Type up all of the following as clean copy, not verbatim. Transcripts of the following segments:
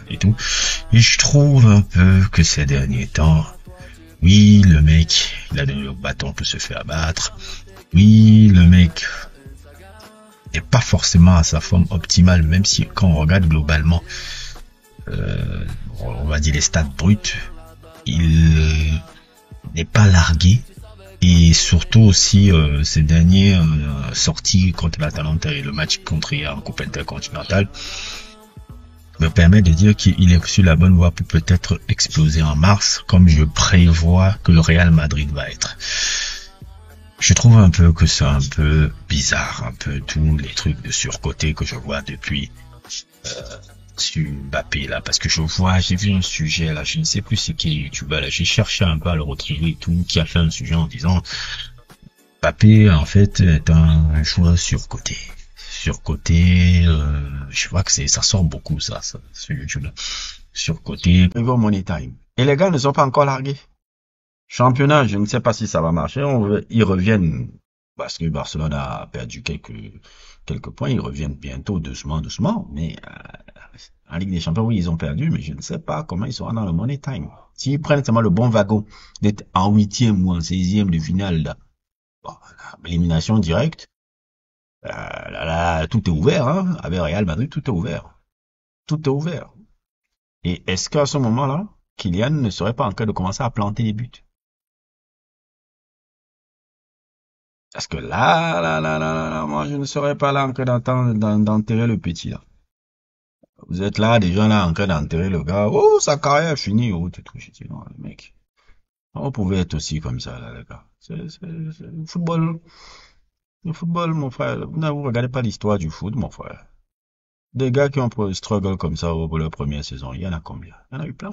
et tout. Et je trouve un peu que ces derniers temps, oui, le mec, il a donné le bâton pour se faire abattre. Oui, le mec n'est pas forcément à sa forme optimale, même si quand on regarde globalement, on va dire les stats bruts, il n'est pas largué. Et surtout aussi ces derniers sorties contre l'Atalanta et le match contre hier en Coupe intercontinentale me permet de dire qu'il est sur la bonne voie pour peut-être exploser en mars, comme je prévois que le Real Madrid va être. Je trouve un peu que c'est un peu bizarre, un peu tous les trucs de surcoté que je vois depuis sur Mbappé là, parce que j'ai vu un sujet là, je ne sais plus c'est qui youtubeur là, j'ai cherché un peu à le retrouver et tout, qui a fait un sujet en disant Mbappé en fait est un joueur surcoté. Je vois que ça sort beaucoup ça sur YouTube là. Surcoté. Ils vont money time. Et les gars ne sont pas encore largués. Championnat, je ne sais pas si ça va marcher. Ils reviennent parce que Barcelone a perdu quelques points. Ils reviennent bientôt, doucement. Mais en Ligue des Champions, oui, ils ont perdu, mais je ne sais pas comment ils seront dans le money time. S'ils prennent seulement le bon wagon d'être en 8e ou en 16e de finale, là, bon, élimination directe, là, tout est ouvert, hein. Avec Real Madrid, tout est ouvert. Tout est ouvert. Et est-ce qu'à ce moment-là, Kylian ne serait pas en train de commencer à planter des buts? Parce que là, moi, je ne serais pas là en train d'enterrer le petit, là. Vous êtes là, déjà là, en train d'enterrer le gars. Oh, sa carrière est finie. Oh, tu trouves, je dis, non, le mec. On pouvait être aussi comme ça, là, les gars. C'est le football. Le football, mon frère. Vous regardez pas l'histoire du foot, mon frère. Des gars qui ont struggle comme ça pour leur première saison, il y en a combien? Il y en a eu plein.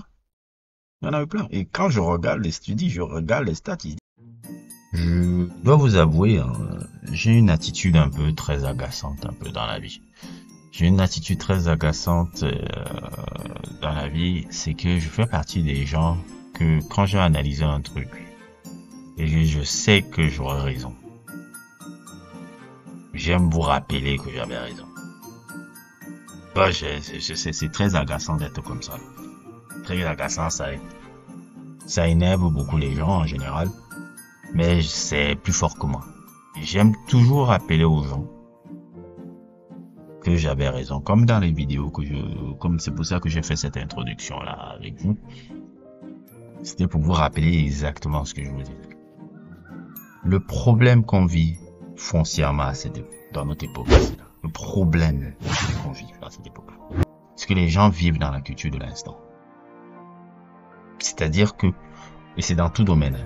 Il y en a eu plein. Et quand je regarde les studies, je regarde les stats, je dois vous avouer, hein, j'ai une attitude un peu très agaçante un peu dans la vie. J'ai une attitude très agaçante dans la vie, c'est que je fais partie des gens que quand j'ai analysé un truc et je sais que j'aurai raison, j'aime vous rappeler que j'avais raison. Bah, c'est très agaçant d'être comme ça. Très agaçant, ça énerve beaucoup les gens en général, mais c'est plus fort que moi. J'aime toujours rappeler aux gens que j'avais raison, comme dans les vidéos comme c'est pour ça que j'ai fait cette introduction là avec vous. C'était pour vous rappeler exactement ce que je vous dis. Le problème qu'on vit foncièrement dans notre époque, le problème qu'on vit dans cette époque, c'est que les gens vivent dans la culture de l'instant. C'est-à-dire que, et c'est dans tout domaine,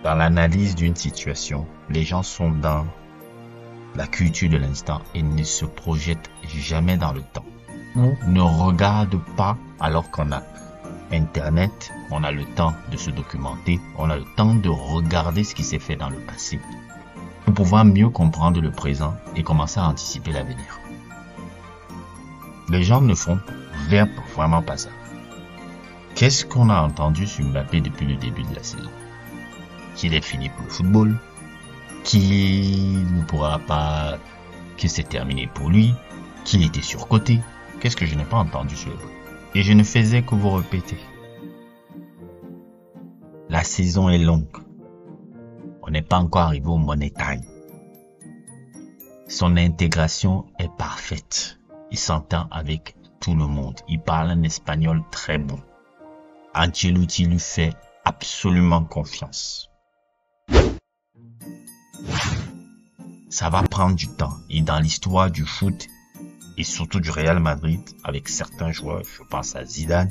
dans l'analyse d'une situation, les gens sont dans la culture de l'instant et ne se projettent jamais dans le temps. Ne regarde pas alors qu'on a Internet, on a le temps de se documenter, on a le temps de regarder ce qui s'est fait dans le passé pour pouvoir mieux comprendre le présent et commencer à anticiper l'avenir. Les gens ne font vraiment pas ça. Qu'est-ce qu'on a entendu sur Mbappé depuis le début de la saison? Qu'il est fini pour le football, qu'il ne pourra pas, que c'est terminé pour lui, qu'il était surcoté. Qu'est-ce que je n'ai pas entendu sur le football? Et je ne faisais que vous répéter. La saison est longue. On n'est pas encore arrivé au money time. Son intégration est parfaite. Il s'entend avec tout le monde. Il parle un espagnol très bon. Ancelotti lui fait absolument confiance. Ça va prendre du temps. Et dans l'histoire du foot, et surtout du Real Madrid, avec certains joueurs, je pense à Zidane,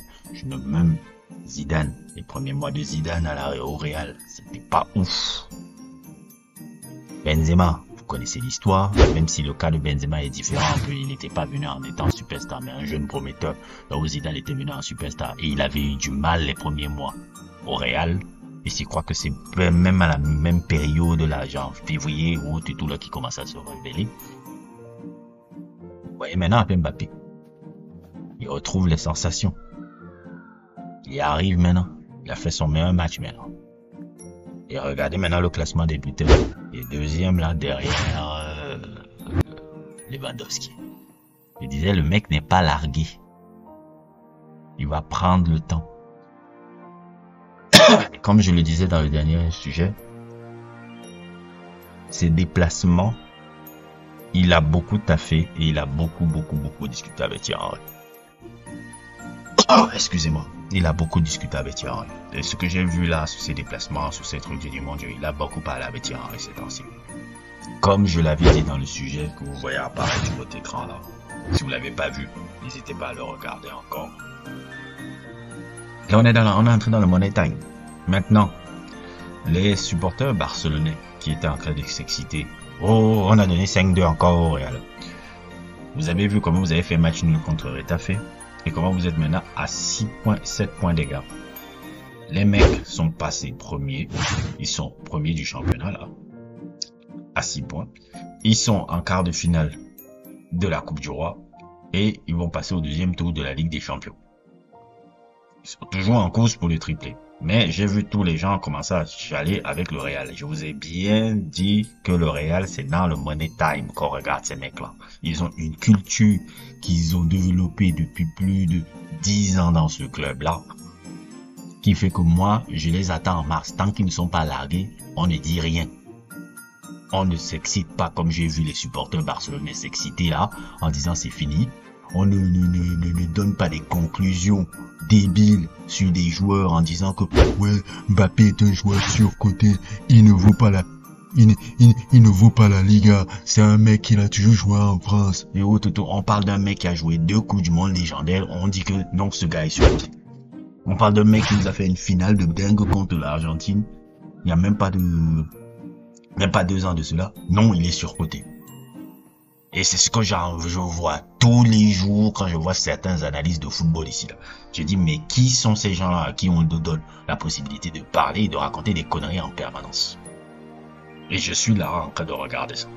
Zidane, les premiers mois de Zidane au Real, c'était pas ouf. Benzema, vous connaissez l'histoire, même si le cas de Benzema est différent, il n'était pas venu en étant superstar, mais un jeune prometteur, là où Zidane était venu en superstar, et il avait eu du mal les premiers mois au Real. Et je crois que c'est même à la même période, là, genre février, août et tout là, qui commence à se révéler. Ouais, maintenant, avec Mbappé, il retrouve les sensations. Il arrive maintenant. Il a fait son meilleur match maintenant. Et regardez maintenant le classement des buteurs. Il est deuxième là, derrière Lewandowski. Je disais, le mec n'est pas largué. Il va prendre le temps. Comme je le disais dans le dernier sujet, ses déplacements, il a beaucoup taffé et il a beaucoup discuté avec Thierry Henry. Oh, excusez-moi. Il a beaucoup discuté avec Thierry Henry. Et ce que j'ai vu là, sur ses déplacements, sur ses trucs, j'ai dit, mon Dieu, il a beaucoup parlé avec Thierry Henry ces temps-ci. Comme je l'avais dit dans le sujet que vous voyez apparaître sur votre écran là. Si vous l'avez pas vu, n'hésitez pas à le regarder encore. Là, on est entré dans le money time. Maintenant, les supporters barcelonais qui étaient en train de s'exciter. Oh, on a donné 5-2 encore au Real. Vous avez vu comment vous avez fait match nul contre Retafe et comment vous êtes maintenant à 6 points, 7 points d'écart. Les mecs sont passés premiers. Ils sont premiers du championnat là. À 6 points. Ils sont en quart de finale de la Coupe du Roi et ils vont passer au deuxième tour de la Ligue des Champions. Ils sont toujours en course pour le triplé. Mais j'ai vu tous les gens commencer à chialer avec le Real. Je vous ai bien dit que le Real, c'est dans le money time qu'on regarde ces mecs-là. Ils ont une culture qu'ils ont développée depuis plus de 10 ans dans ce club-là. Qui fait que moi, je les attends en mars. Tant qu'ils ne sont pas largués, on ne dit rien. On ne s'excite pas comme j'ai vu les supporters barcelonais s'exciter là, en disant c'est fini. On ne donne pas des conclusions débiles sur des joueurs en disant que ouais, Mbappé est un joueur surcoté, il ne vaut pas il ne vaut pas la Liga, c'est un mec qui a toujours joué en France. Et on parle d'un mec qui a joué 2 Coupes du Monde légendaires, on dit que non, ce gars est surcoté. On parle d'un mec qui nous a fait une finale de dingue contre l'Argentine, il n'y a même pas 2 ans de cela, non, il est surcoté. Et c'est ce que je vois tous les jours quand je vois certaines analyses de football ici là. Je dis mais qui sont ces gens-là à qui on donne la possibilité de parler et de raconter des conneries en permanence? Et je suis là en train de regarder ça.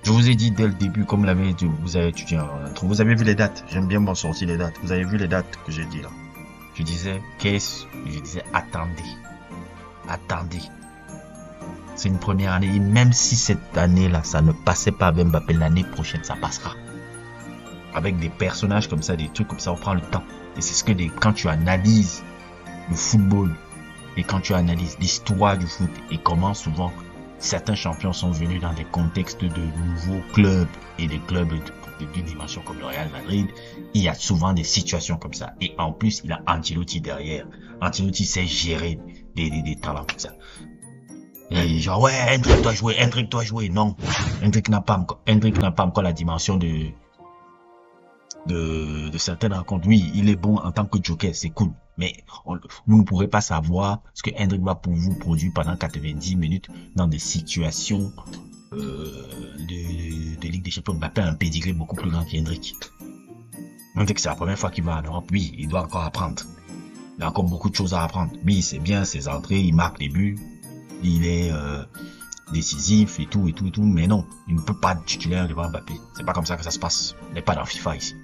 Je vous ai dit dès le début, comme vous avez étudié en intro, vous avez vu les dates. J'aime bien m'en sortir les dates. Vous avez vu les dates que j'ai dit là. Je disais attendez. C'est une première année. Et même si cette année-là, ça ne passait pas avec Mbappé, l'année prochaine, ça passera. Avec des personnages comme ça, des trucs comme ça, on prend le temps. Et c'est ce que quand tu analyses le football et quand tu analyses l'histoire du foot et comment souvent certains champions sont venus dans des contextes de nouveaux clubs et des clubs de dimension comme le Real Madrid, il y a souvent des situations comme ça. Et en plus, il a Ancelotti derrière. Ancelotti sait gérer des talents comme ça. Et genre, ouais, Hendrick doit jouer. Non, Hendrick n'a pas encore la dimension de certaines rencontres. Oui, il est bon en tant que joker, c'est cool. Mais vous ne pourrez pas savoir ce que Hendrick va pour vous produire pendant 90 minutes dans des situations de Ligue des Champions. Mbappé a un pédigré beaucoup plus grand qu'Hendrick. Hendrick, c'est la première fois qu'il va en Europe. Oui, il doit encore apprendre. Il a encore beaucoup de choses à apprendre. Oui, c'est bien ses entrées, il marque des buts. Il est décisif et tout, mais non, il ne peut pas être titulaire devant Mbappé. C'est pas comme ça que ça se passe. On n'est pas dans FIFA ici.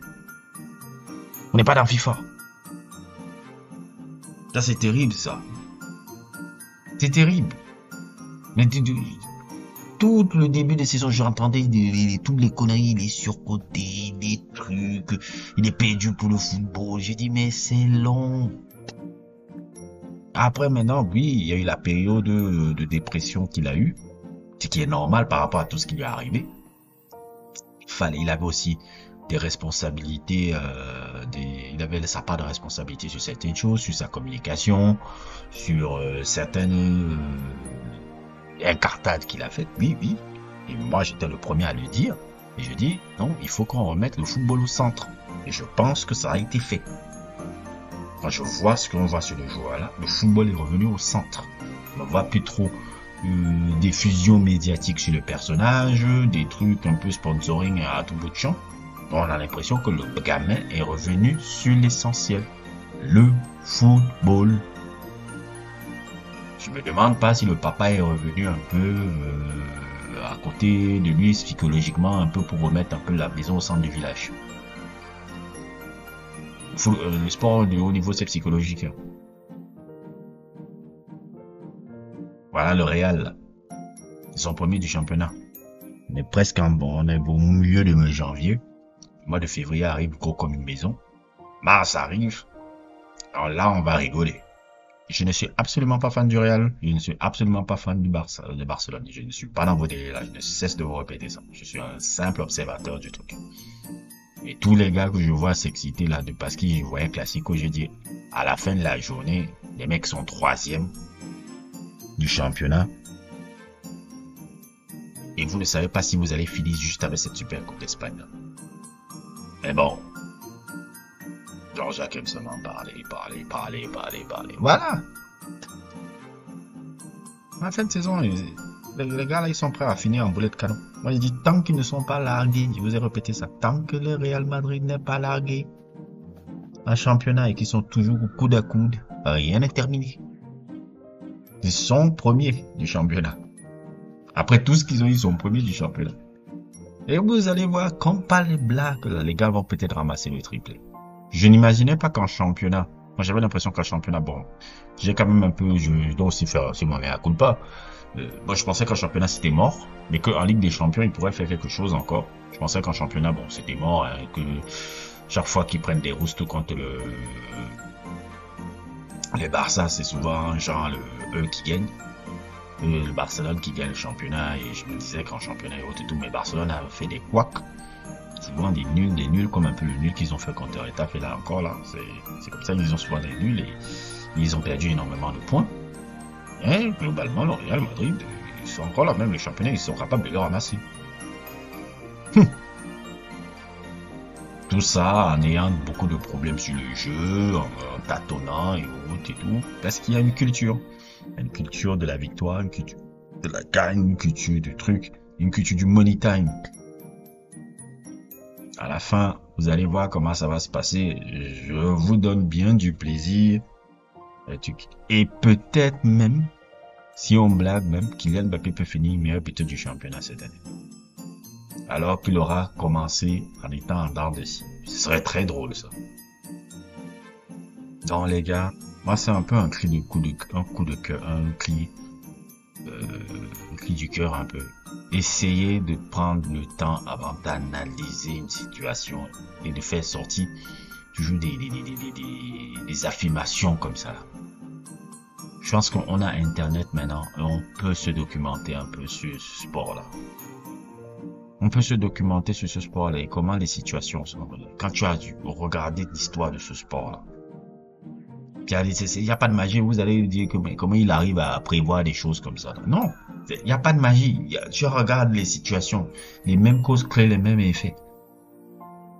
On n'est pas dans FIFA. Ça, c'est terrible, ça. C'est terrible. Mais tout le début de saison, j'entendais toutes les conneries, il est surcoté, des trucs, il est perdu pour le football. J'ai dit, mais c'est long. Après, maintenant, oui, il y a eu la période de dépression qu'il a eue, ce qui est normal par rapport à tout ce qui lui est arrivé. Il avait aussi des responsabilités, il avait sa part de responsabilité sur certaines choses, sur sa communication, sur certaines incartades qu'il a faites. Oui. Et moi, j'étais le premier à le dire. Et je dis, non, il faut qu'on remette le football au centre. Et je pense que ça a été fait. Quand je vois ce qu'on voit sur le joueur là, le football est revenu au centre. On ne voit plus trop des fusions médiatiques sur le personnage, des trucs un peu sponsoring à tout bout de champ. On a l'impression que le gamin est revenu sur l'essentiel. Le football. Je me demande pas si le papa est revenu un peu à côté de lui psychologiquement, un peu pour remettre un peu la maison au centre du village. Le sport de haut niveau, c'est psychologique. Voilà le Real. Ils sont premiers du championnat. On est presque on est au milieu de janvier. Le mois de février arrive gros comme une maison. Mars arrive. Alors là, on va rigoler. Je ne suis absolument pas fan du Real. Je ne suis absolument pas fan du de Barcelone. Je ne suis pas dans vos délires là. Je ne cesse de vous répéter ça. Je suis un simple observateur du truc. Et tous les gars que je vois s'exciter là, parce qu'ils voyaient Classico, je dis, à la fin de la journée, les mecs sont 3e du championnat. Et vous ne savez pas si vous allez finir juste avec cette super coupe d'Espagne. Mais bon. Jean-Jacques aime seulement parler. Voilà. À la fin de saison, les gars là, ils sont prêts à finir en boulet de canon. Moi, je dis, tant qu'ils ne sont pas largués, je vous ai répété ça, tant que le Real Madrid n'est pas largué en championnat et qu'ils sont toujours coude à coude, rien n'est terminé. Ils sont premiers du championnat. Après tout ce qu'ils ont, ils sont premiers du championnat. Et vous allez voir, comme pas les blagues, les gars vont peut-être ramasser le triplé. Je n'imaginais pas qu'en championnat, moi j'avais l'impression qu'en championnat, bon, j'ai quand même un peu, je dois aussi faire, si mon mea culpa. Moi je pensais qu'en championnat c'était mort, mais qu'en Ligue des Champions ils pourraient faire quelque chose encore. Je pensais qu'en championnat, bon, c'était mort, hein, que chaque fois qu'ils prennent des roustes contre les Barça, c'est souvent genre eux qui gagnent. Le Barcelone qui gagne le championnat, et je me disais qu'en championnat et autres et tout, mais Barcelone a fait des couacs. Souvent des nuls comme un peu le nul qu'ils ont fait contre Retafe, et là encore là, c'est comme ça, ils ont souvent des nuls et ils ont perdu énormément de points. Et globalement, le Real Madrid, ils sont encore là, même les championnats, ils sont capables de le ramasser. Tout ça en ayant beaucoup de problèmes sur le jeu, en tâtonnant et autres et tout, parce qu'il y a une culture de la victoire, une culture de la gagne, une culture du truc, une culture du money time. À la fin, vous allez voir comment ça va se passer. Je vous donne bien du plaisir. Et peut-être même, si on blague même, Kylian Mbappé peut finir meilleur buteur du championnat cette année. Alors qu'il aura commencé en étant en dents de scie. Ce serait très drôle ça. Donc les gars, moi c'est un peu un cri de cœur, un cri du cœur un peu. Essayez de prendre le temps avant d'analyser une situation et de faire sortir toujours des affirmations comme ça. Je pense qu'on a Internet maintenant et on peut se documenter un peu sur ce sport-là. On peut se documenter sur ce sport-là et comment les situations sont. Quand tu as regardé l'histoire de ce sport-là, il n'y a pas de magie. Vous allez dire que, mais comment il arrive à prévoir des choses comme ça. Non, il n'y a pas de magie. Tu regardes les situations, les mêmes causes créent les mêmes effets.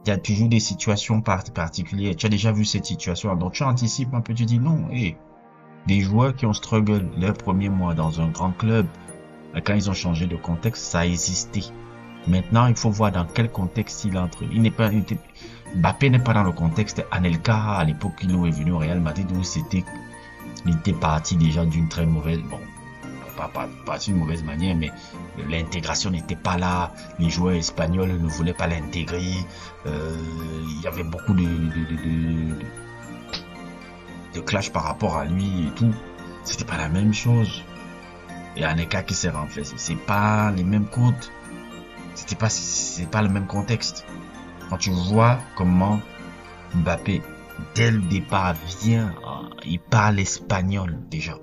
Il y a toujours des situations particulières. Tu as déjà vu cette situation, donc tu anticipes un peu, tu dis non. Des joueurs qui ont struggle leur premier mois dans un grand club, quand ils ont changé de contexte, ça a existé. Maintenant, il faut voir dans quel contexte il entre. Mbappé n'est pas dans le contexte Anelka à l'époque qu'il est venu au Real Madrid où il était parti déjà d'une très mauvaise, bon, pas d'une mauvaise manière, mais l'intégration n'était pas là. Les joueurs espagnols ne voulaient pas l'intégrer. Il y avait beaucoup de clash par rapport à lui et tout. C'était pas la même chose. Et Anelka qui s'est renversé, c'est pas les mêmes codes. C'est pas le même contexte. Quand tu vois comment Mbappé, dès le départ, vient, il parle espagnol déjà.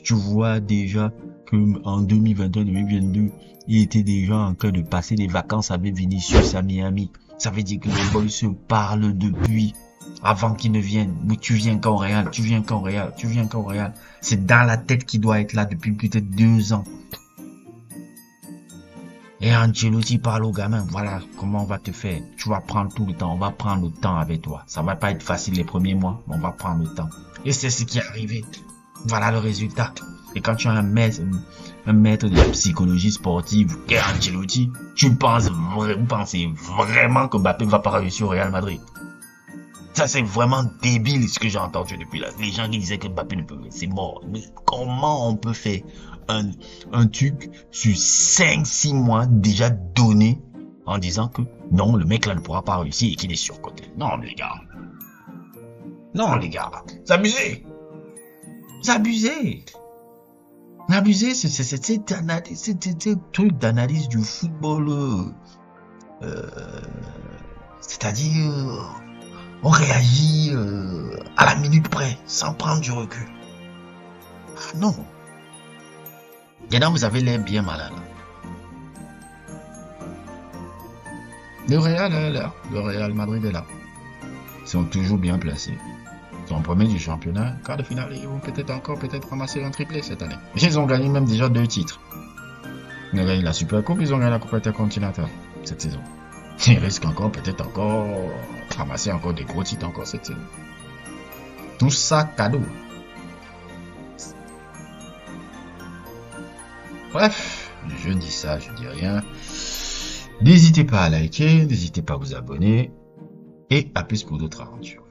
Tu vois déjà que en 2021-2022, il était déjà en train de passer des vacances avec Vinicius à Miami. Ça veut dire que les boys se parlent depuis avant qu'il ne vienne. Oui, tu viens qu'au Real, tu viens qu'au Real, tu viens qu'au Real. C'est dans la tête qu'il doit être là depuis peut-être 2 ans. Et Ancelotti parle au gamin, voilà comment on va te faire. Tu vas prendre tout le temps, on va prendre le temps avec toi. Ça va pas être facile les premiers mois, mais on va prendre le temps. Et c'est ce qui est arrivé. Voilà le résultat. Et quand tu as un maître de la psychologie sportive, qu'est Ancelotti, vous pensez vraiment que Mbappé va pas réussir au Real Madrid? Ça c'est vraiment débile ce que j'ai entendu depuis là. Les gens qui disaient que Mbappé ne peut pas, c'est mort. Mais comment on peut faire un truc sur 5-6 mois déjà donné en disant que non, le mec là ne pourra pas réussir et qu'il est surcoté. Non les gars. Non les gars. C'est abusé. C'est abusé. Abusé, c'est un truc d'analyse du football C'est-à-dire, on réagit à la minute près, sans prendre du recul. Ah non. Maintenant, vous avez l'air bien malade. Le Real est là. Le Real Madrid est là. Ils sont toujours bien placés. Ils sont en premier du championnat. Quart de finale, ils vont peut-être ramasser un triplé cette année. Ils ont gagné même déjà 2 titres. Ils ont gagné la Super Coupe, ils ont gagné la Coupe Intercontinentale cette saison. Ils risquent peut-être encore, ramasser encore des gros titres encore cette saison. Tout ça cadeau. Bref, je dis ça, je dis rien. N'hésitez pas à liker, n'hésitez pas à vous abonner. Et à plus pour d'autres aventures.